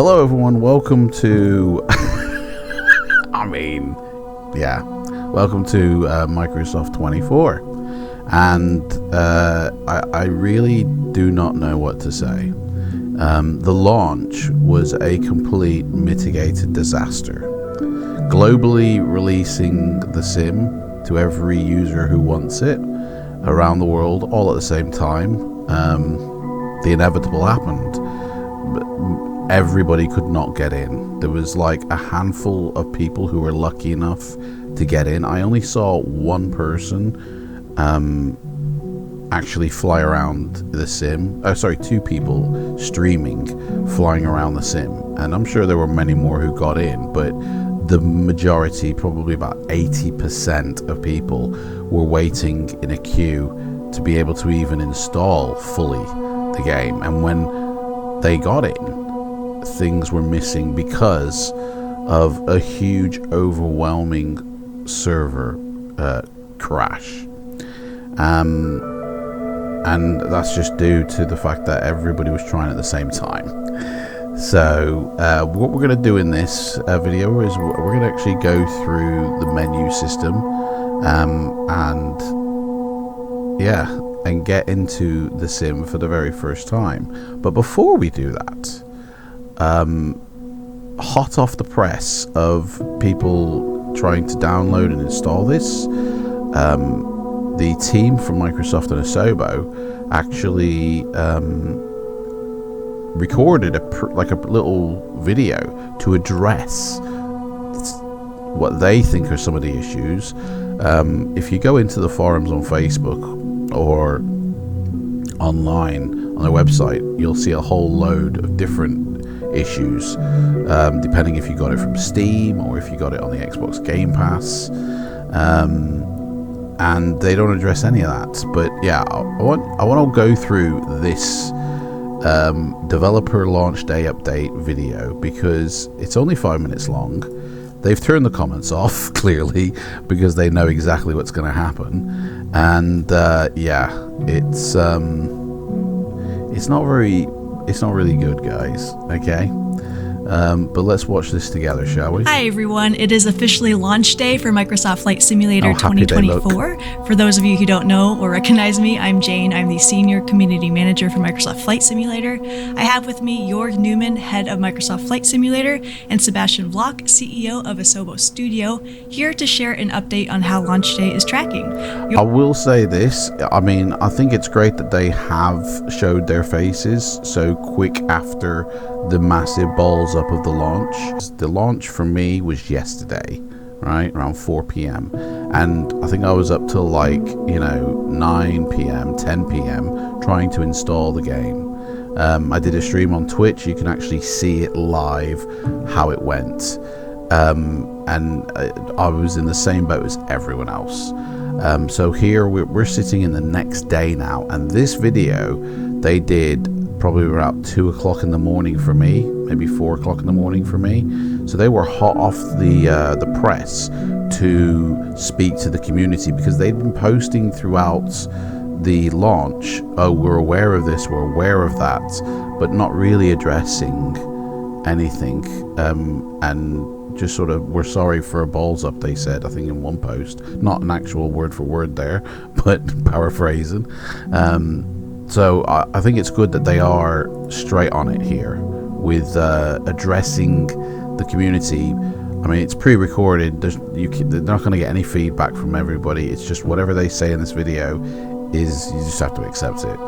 Hello everyone, welcome to welcome to Microsoft 24, and I really do not know what to say. The launch was a complete mitigated disaster, globally releasing the sim to every user who wants it around the world all at the same time. The inevitable happened. Everybody could not get in. There was like a handful of people who were lucky enough to get in. I only saw one person actually fly around the sim. Two people streaming, flying around the sim. And I'm sure there were many more who got in, but the majority, probably about 80% of people, were waiting in a queue to be able to even install fully the game. And when they got in, things were missing because of a huge, overwhelming server crash. And that's just due to the fact that everybody was trying at the same time. So what we're going to do in this video is we're going to actually go through the menu system and get into the sim for the very first time. But before we do that, hot off the press of people trying to download and install this, the team from Microsoft and Asobo actually recorded a little video to address what they think are some of the issues. If you go into the forums on Facebook or online on their website, you'll see a whole load of different issues, depending if you got it from Steam or if you got it on the Xbox Game Pass, and they don't address any of that. But yeah, I want to go through this developer launch day update video because it's only 5 minutes long. They've turned the comments off clearly because they know exactly what's going to happen, and it's not really good, guys. Okay, but let's watch this together, shall we? Hi everyone, it is officially launch day for Microsoft Flight Simulator 2024. For those of you who don't know or recognize me, I'm Jane. I'm the Senior Community Manager for Microsoft Flight Simulator. I have with me Jorg Newman, Head of Microsoft Flight Simulator, and Sebastian Block, CEO of Asobo Studio, here to share an update on how launch day is tracking. I will say this, I mean, I think it's great that they have showed their faces so quick after the massive balls up of the launch. The launch for me was yesterday, right, around 4 p.m. and I think I was up till 9 p.m, 10 p.m trying to install the game. I did a stream on Twitch. You can actually see it live how it went, and I was in the same boat as everyone else. So here we're sitting in the next day now, and this video they did probably around 2 o'clock in the morning for me, maybe 4 o'clock in the morning for me. So they were hot off the press to speak to the community because they'd been posting throughout the launch, oh, we're aware of this, we're aware of that, but not really addressing anything, and just sort of, we're sorry for a balls up, they said, I think in one post, not an actual word for word there, but paraphrasing. So I think it's good that they are straight on it here with addressing the community. I mean, it's pre-recorded. They're not going to get any feedback from everybody. It's just whatever they say in this video is, you just have to accept it.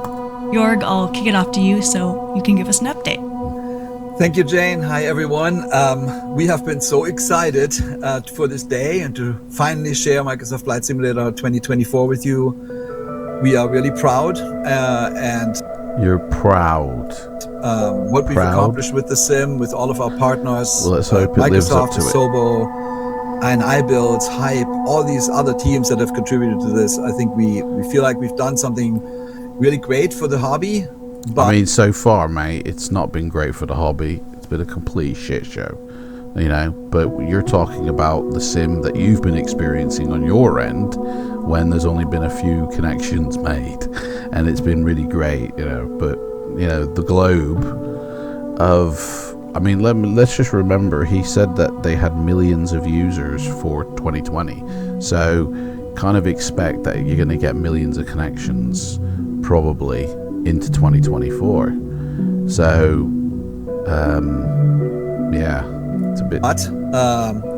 Jorg, I'll kick it off to you so you can give us an update. Thank you, Jane. Hi, everyone. We have been so excited for this day and to finally share Microsoft Flight Simulator 2024 with you. We are really proud, and you're proud. What we've accomplished with the sim, with all of our partners. Well, let's hope it lives up to it. Asobo, and iBuilds, Hype, all these other teams that have contributed to this. I think we feel like we've done something really great for the hobby. But I mean, so far, mate, it's not been great for the hobby. It's been a complete shit show, you know. But you're talking about the sim that you've been experiencing on your end, when there's only been a few connections made, and it's been really great, you know. But you know, the globe of I mean, let's just remember, he said that they had millions of users for 2020. So kind of expect that you're going to get millions of connections probably into 2024. So, yeah, it's a bit... But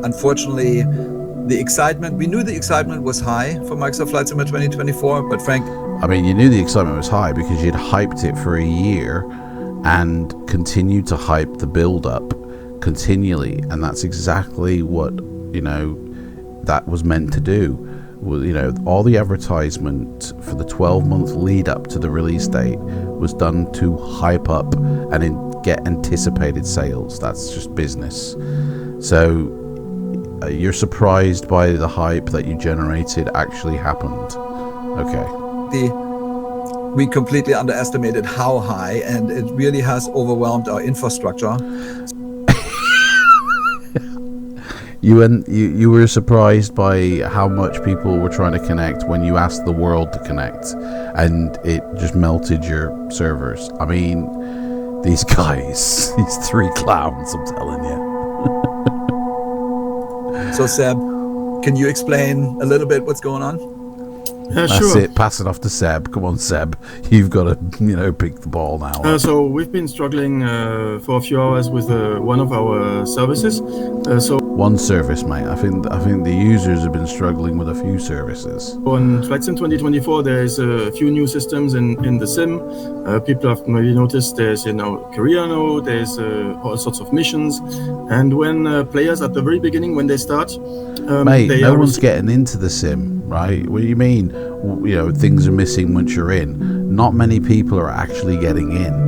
unfortunately, we knew the excitement was high for Microsoft Flight Simulator 2024, but Frank... I mean, you knew the excitement was high because you'd hyped it for a year and continued to hype the build-up continually, and that's exactly what, that was meant to do. Well, all the advertisement for the 12-month lead up to the release date was done to hype up and get anticipated sales. That's just business. So you're surprised by the hype that you generated actually happened. Okay. We completely underestimated how high, and it really has overwhelmed our infrastructure. You were surprised by how much people were trying to connect when you asked the world to connect, and it just melted your servers. I mean, these guys, these three clowns, I'm telling you. So Seb, can you explain a little bit what's going on? That's sure. it. Pass it off to Seb. Come on, Seb. You've got to, pick the ball now. So we've been struggling for a few hours with one of our services. One service, mate. I think the users have been struggling with a few services. On FLIGHTSIM 2024, there's a few new systems in the sim. People have maybe noticed there's career mode, there's all sorts of missions, and when players at the very beginning, when they start, mate, no one's getting into the sim, right? What do you mean? Things are missing once you're in. Not many people are actually getting in.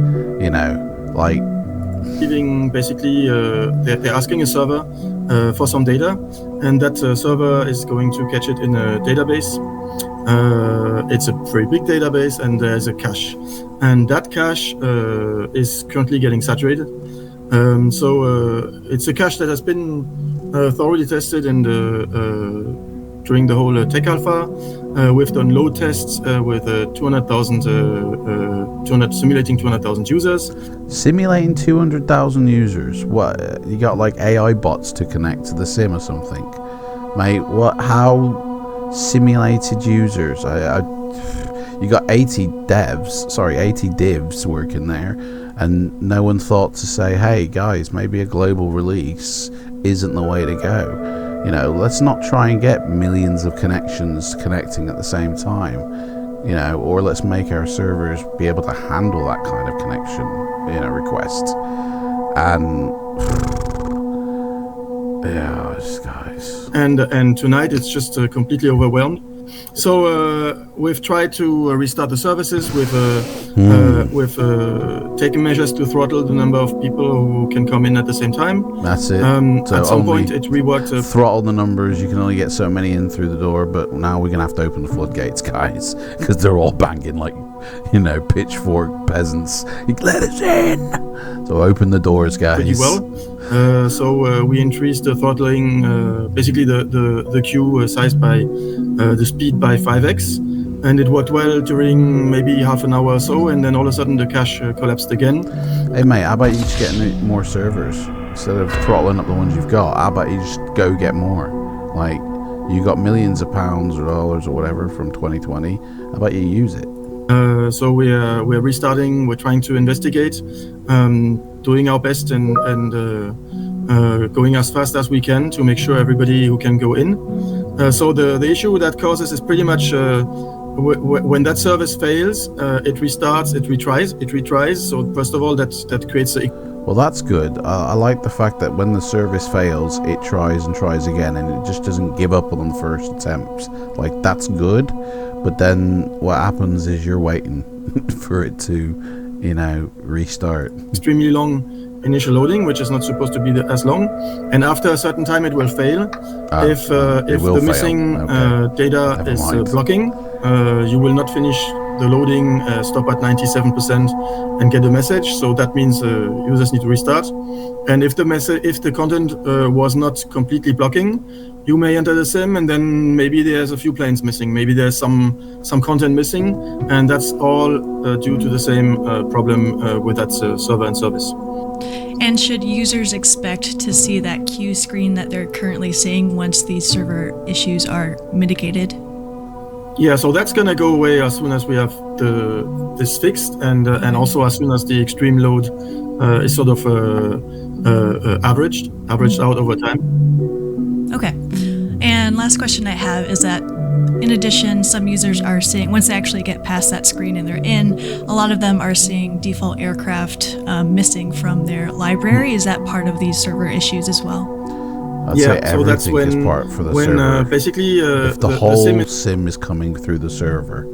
Basically, they're asking a server for some data, and that server is going to catch it in a database. It's a very big database, and there's a cache, and that cache is currently getting saturated. So it's a cache that has been thoroughly tested and during the whole tech alpha. We've done load tests with 200,000 simulating 200,000 users. Simulating 200,000 users? What? You got like AI bots to connect to the sim or something? Mate, what? How simulated users? You got 80 divs working there, and no one thought to say, hey guys, maybe a global release isn't the way to go. Let's not try and get millions of connections connecting at the same time, or let's make our servers be able to handle that kind of connection, request. And yeah, guys. And tonight it's just completely overwhelmed. So we've tried to restart the services with taking measures to throttle the number of people who can come in at the same time. That's it. So at some point it reworked. Throttle the numbers. You can only get so many in through the door, but now we're gonna have to open the floodgates, guys, because they're all banging like pitchfork peasants. Let us in. So open the doors, guys. Pretty well. So we increased the throttling, basically the queue size by the speed by 5x, and it worked well during maybe half an hour or so, and then all of a sudden the cache collapsed again. Hey mate, how about you just getting more servers instead of throttling up the ones you've got? How about you just go get more? Like, you got millions of pounds or dollars or whatever from 2020. How about you use it? So we're restarting. We're trying to investigate, doing our best and going as fast as we can to make sure everybody who can go in. So the issue that causes is pretty much when that service fails, it restarts, it retries. So first of all, that creates a... Well, that's good. I like the fact that when the service fails, it tries and tries again, and it just doesn't give up on the first attempt. Like, that's good. But then what happens is you're waiting for it to, restart. Extremely long initial loading, which is not supposed to be as long, and after a certain time it will fail. If the missing data is blocking, you will not finish the loading, stop at 97% and get a message. So that means users need to restart. And if the content was not completely blocking, you may enter the sim, and then maybe there's a few planes missing, maybe there's some content missing, and that's all due to the same problem with that server and service. And should users expect to see that queue screen that they're currently seeing once these server issues are mitigated? Yeah, so that's gonna go away as soon as we have this fixed, and also as soon as the extreme load is sort of averaged out over time. Okay. And last question I have is that, in addition, some users are seeing, once they actually get past that screen and they're in, a lot of them are seeing default aircraft missing from their library. Is that part of these server issues as well? I'd say everything so that's when, is part for the server. Basically, if the whole sim is coming through the server,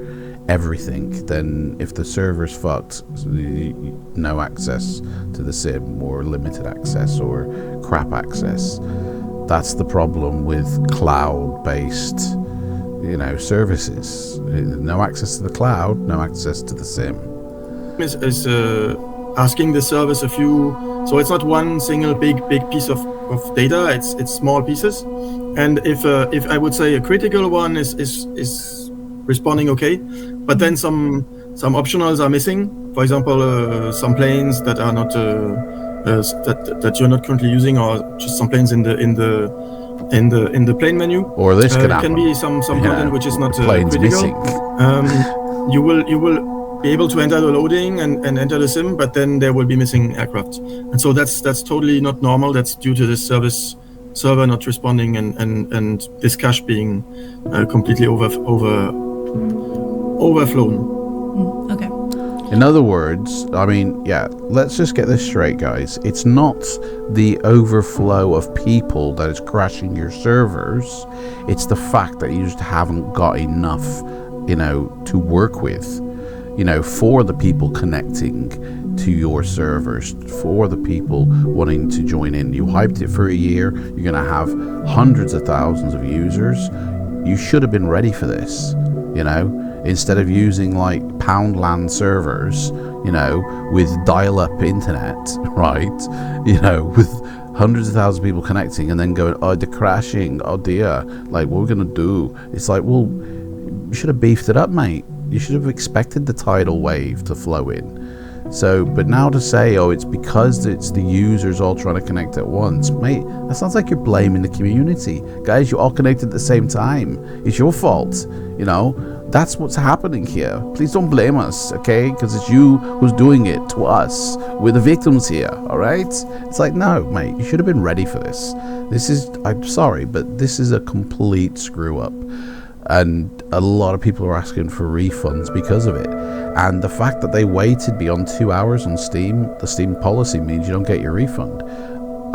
everything, then if the server's fucked, no access to the sim, or limited access, or crap access. That's the problem with cloud-based, services. No access to the cloud, no access to the sim. Is asking the service a few, so it's not one single big piece of data. It's small pieces, and if I would say a critical one is responding okay, but then some optionals are missing. For example, some planes that are not that you're not currently using, or just some planes in the plane menu. Or this can be some content which is not critical. You will be able to enter the loading and enter the sim, but then there will be missing aircraft, and so that's totally not normal. That's due to the server not responding and this cache being completely overflown. Okay. In other words, let's just get this straight, guys. It's not the overflow of people that is crashing your servers. It's the fact that you just haven't got enough, to work with, for the people connecting to your servers, for the people wanting to join in. You hyped it for a year. You're going to have hundreds of thousands of users. You should have been ready for this, instead of using like Poundland servers, with dial-up internet, right? With hundreds of thousands of people connecting and then going, oh, they're crashing, oh dear, like what are we gonna do? It's like, well, you should have beefed it up, mate. You should have expected the tidal wave to flow in. So, but now to say, oh, it's because it's the users all trying to connect at once, mate, that sounds like you're blaming the community. Guys, you all connected at the same time. It's your fault, That's what's happening here. Please don't blame us, okay? Because it's you who's doing it to us. We're the victims here, all right? It's like, no, mate, you should have been ready for this. I'm sorry, but this is a complete screw up. And a lot of people are asking for refunds because of it. And the fact that they waited beyond 2 hours on Steam, the Steam policy means you don't get your refund.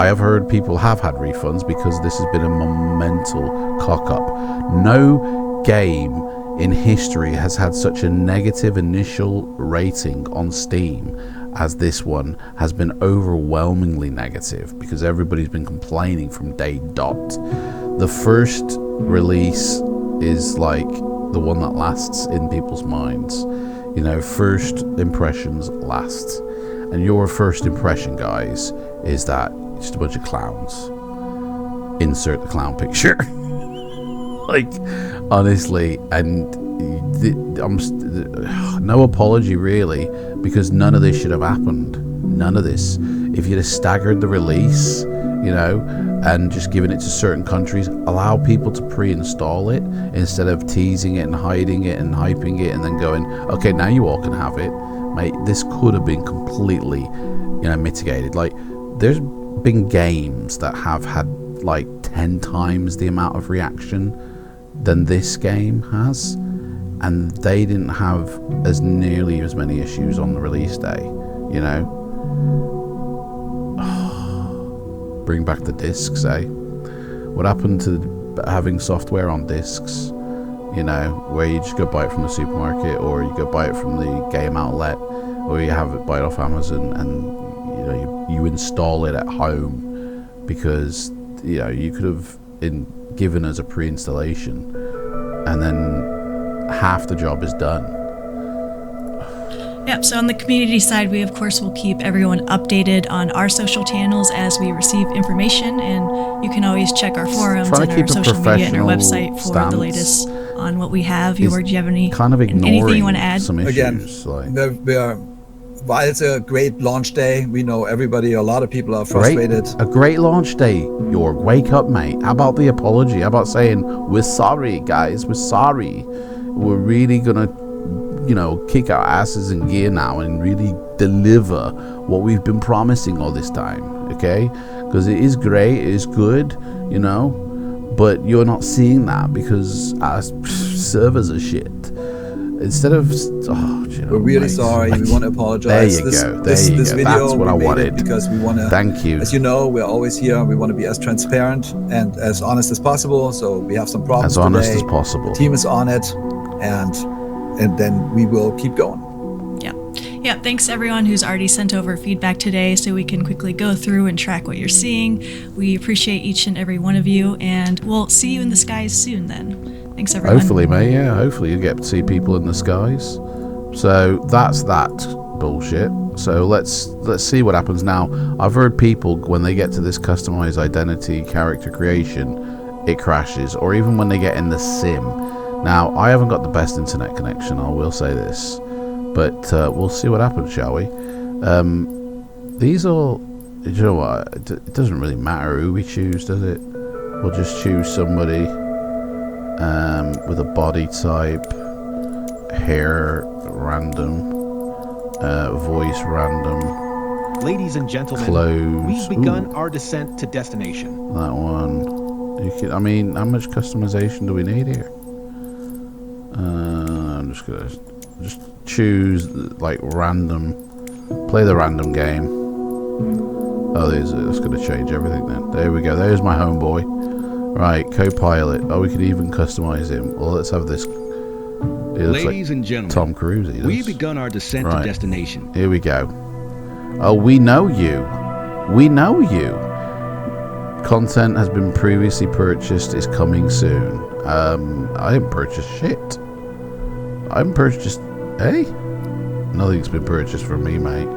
I have heard people have had refunds because this has been a monumental cock-up. No game in history has had such a negative initial rating on Steam as this one has been. Overwhelmingly negative because everybody's been complaining from day dot. The first release is like the one that lasts in people's minds. First impressions last, and your first impression, guys, is that it's just a bunch of clowns. Insert the clown picture. Like, honestly, and no apology really, because none of this should have happened. None of this. If you'd have staggered the release, and just given it to certain countries, allow people to pre-install it instead of teasing it and hiding it and hyping it and then going, okay, now you all can have it, mate. This could have been completely, mitigated. Like, there's been games that have had like 10 times the amount of reaction than this game has, and they didn't have nearly as many issues on the release day. Bring back the discs, eh? What happened to having software on discs, where you just go buy it from the supermarket, or you go buy it from the game outlet, or you buy it off Amazon, and you install it at home, because you could have given us a pre-installation, and then half the job is done. Yep, so on the community side, we of course will keep everyone updated on our social channels as we receive information, and you can always check our forums and our social media and our website for the latest on what we have. Do you have anything you want to add? Some issues, again, while it's a great launch day, we know a lot of people are frustrated. A great launch day. York, wake up, mate. How about the apology? How about saying, we're sorry, guys, we're sorry. We're really gonna, kick our asses in gear now and really deliver what we've been promising all this time, okay? Because it is great, it is good, but you're not seeing that because our servers are shit. Instead of, we're really sorry. We want to apologize. There you go. This video, that's what I wanted. Because we want to. Thank you. As you know, we're always here. We want to be as transparent and as honest as possible. So we have some problems as honest today. As possible. The team is on it, and then we will keep going. Yeah, thanks everyone who's already sent over feedback today so we can quickly go through and track what you're seeing. We appreciate each and every one of you, and we'll see you in the skies soon then. Thanks everyone. Hopefully, mate, yeah, hopefully you get to see people in the skies. So that's that bullshit. So let's see what happens now. I've heard people, when they get to this customized identity character creation, it crashes, or even when they get in the sim. Now, I haven't got the best internet connection, I will say this. But we'll see what happens, shall we? These all, you know what? It doesn't really matter who we choose, does it? We'll just choose somebody with a body type, hair random, voice random. Ladies and gentlemen, clothes. We've begun our descent to destination. That one. How much customization do we need here? I'm just gonna choose like random, play the random game. Oh, that's going to change everything then. There we go. There's my homeboy. Right, co-pilot. Oh, we could even customize him. Well, let's have this. Ladies and gentlemen, Tom Cruise. We've begun our descent to destination. Here we go. Oh, we know you. We know you. Content has been previously purchased. Is coming soon. I didn't purchase shit. I haven't purchased. Hey, nothing's been purchased from me, mate.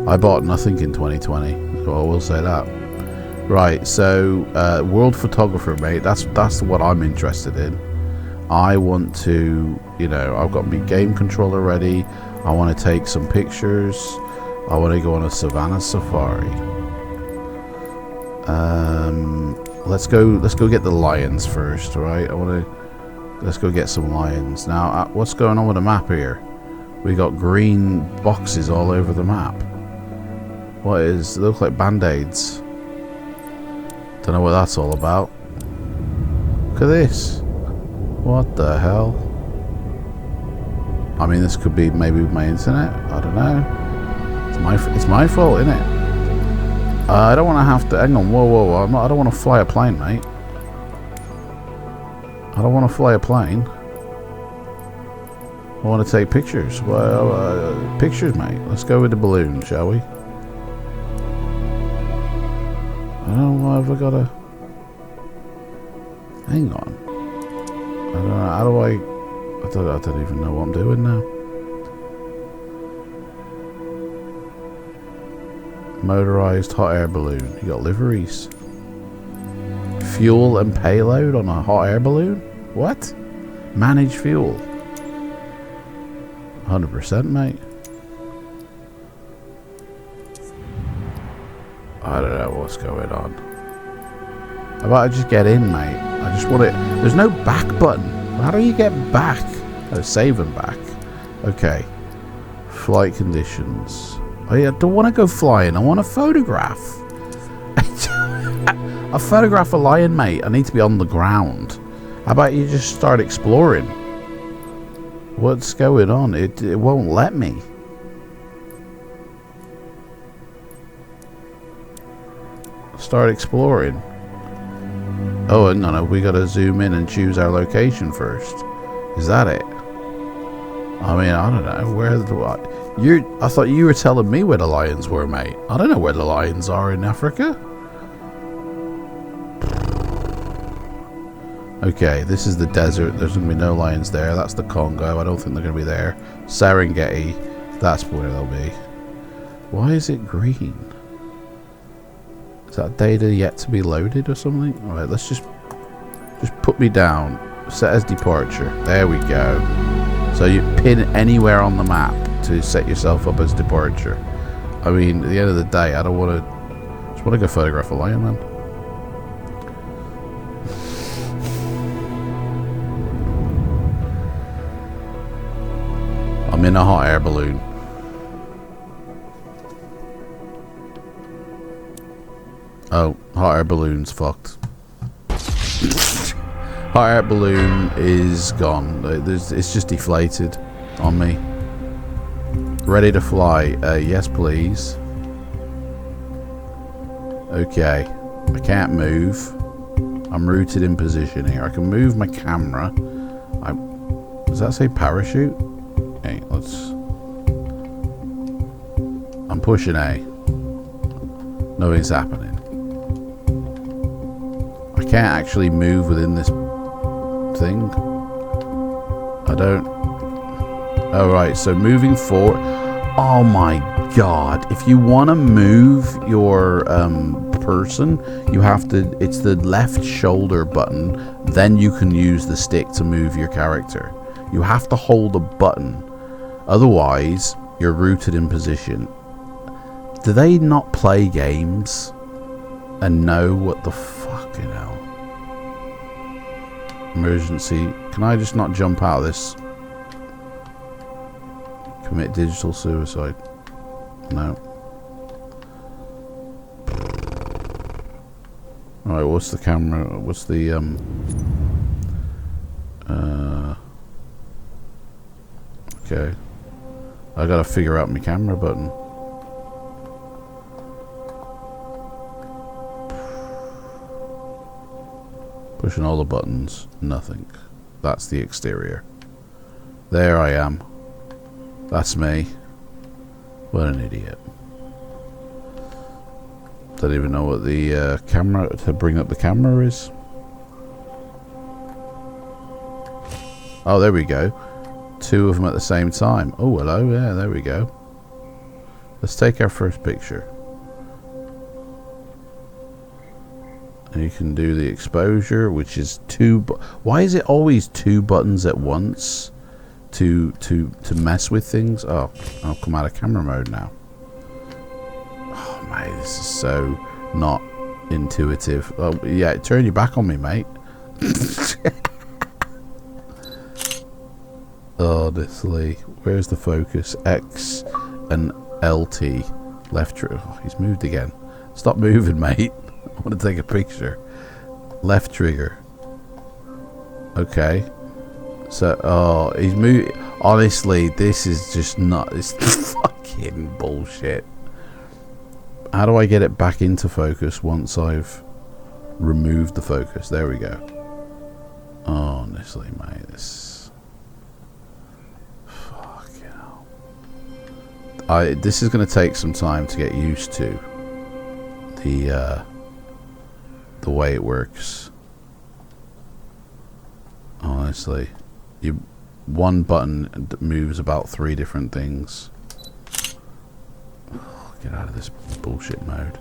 I bought nothing in 2020, so I will say that. Right, so world photographer, mate. That's what I'm interested in. I want to, I've got my game controller ready. I want to take some pictures. I want to go on a savannah safari. Let's go get the lions first, right? Let's go get some lions. Now, what's going on with the map here? We got green boxes all over the map. What is... They look like band-aids. Don't know what that's all about. Look at this. What the hell? I mean, this could be maybe my internet. I don't know. It's my fault, isn't it? I don't want to have to... Hang on. Whoa. I don't want to fly a plane, mate. I don't want to fly a plane. I want to take pictures. Well, pictures, mate. Let's go with the balloon, shall we? I don't know why have I got to... Hang on. I don't know. How do I don't even know what I'm doing now. Motorized hot air balloon. You got liveries. Fuel and payload on a hot air balloon? What? Manage fuel. 100%, mate. I don't know what's going on. How about I just get in, mate? I just want it. There's no back button. How do you get back? Oh, save and back. Okay. Flight conditions. I don't want to go flying. I want to photograph. I photograph a lion, mate. I need to be on the ground. How about you just start exploring? What's going on? It won't let me. Start exploring. Oh, no. We gotta zoom in and choose our location first. Is that it? I mean, I don't know. Where do I thought you were telling me where the lions were, mate. I don't know where the lions are in Africa. Okay, this is the desert. There's going to be no lions there. That's the Congo. I don't think they're going to be there. Serengeti. That's where they'll be. Why is it green? Is that data yet to be loaded or something? Alright, let's just put me down. Set as departure. There we go. So you pin anywhere on the map to set yourself up as departure. I mean, at the end of the day, I don't want to. Just want to go photograph a lion, man. I'm in a hot air balloon. Oh, hot air balloon's fucked. Hot air balloon is gone. It's just deflated on me. Ready to fly. Yes, please. Okay. I can't move. I'm rooted in position here. I can move my camera. Does that say parachute? Okay, let's... I'm pushing A. Nothing's happening. I can't actually move within this thing. I don't... Oh, right. So moving forward... Oh my god. If you want to move your person, you have to... It's the left shoulder button. Then you can use the stick to move your character. You have to hold a button. Otherwise, you're rooted in position. Do they not play games and know what the fucking hell? Emergency. Can I just not jump out of this? Commit digital suicide. No. Alright, what's the camera? What's the okay. I gotta figure out my camera button. Pushing all the buttons, nothing. That's the exterior. There I am. That's me. What an idiot. Don't even know what the camera, to bring up the camera is. Oh, there we go. Two of them at the same time. Oh, hello. Yeah, there we go. Let's take our first picture. And you can do the exposure, which is why is it always two buttons at once to mess with things? Oh, I'll come out of camera mode now. Oh mate, this is so not intuitive. Oh yeah, turn your back on me, mate. Honestly, where's the focus? X and LT, left trigger. Oh, he's moved again. Stop moving, mate. I want to take a picture. Left trigger. Okay. So, oh, he's moved. Honestly, this is just not. It's fucking bullshit. How do I get it back into focus once I've removed the focus? There we go. Honestly, mate, this. Fucking hell. This is going to take some time to get used to. The way it works. Honestly, one button moves about 3 different things. Oh, get out of this bullshit mode.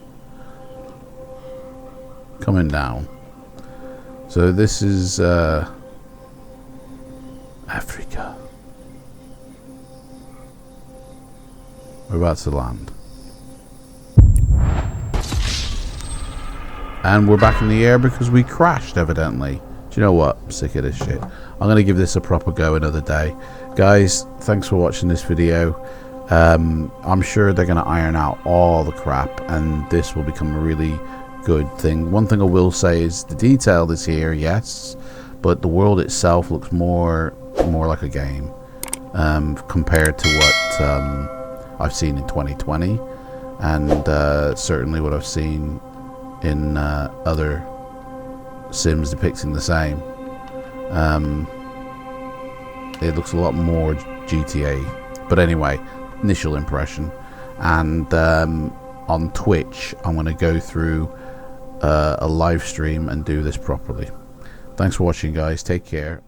Coming down. So this is Africa. We're about to land. And we're back in the air because we crashed, evidently. Do you know what? I'm sick of this shit. I'm going to give this a proper go another day. Guys, thanks for watching this video. I'm sure they're going to iron out all the crap, and this will become a really good thing. One thing I will say is the detail is here, yes, but the world itself looks more like a game compared to what I've seen in 2020, and certainly what I've seen in other sims depicting the same. It looks a lot more GTA, but anyway, initial impression. And on Twitch I'm going to go through a live stream and do this properly. Thanks for watching, guys. Take care.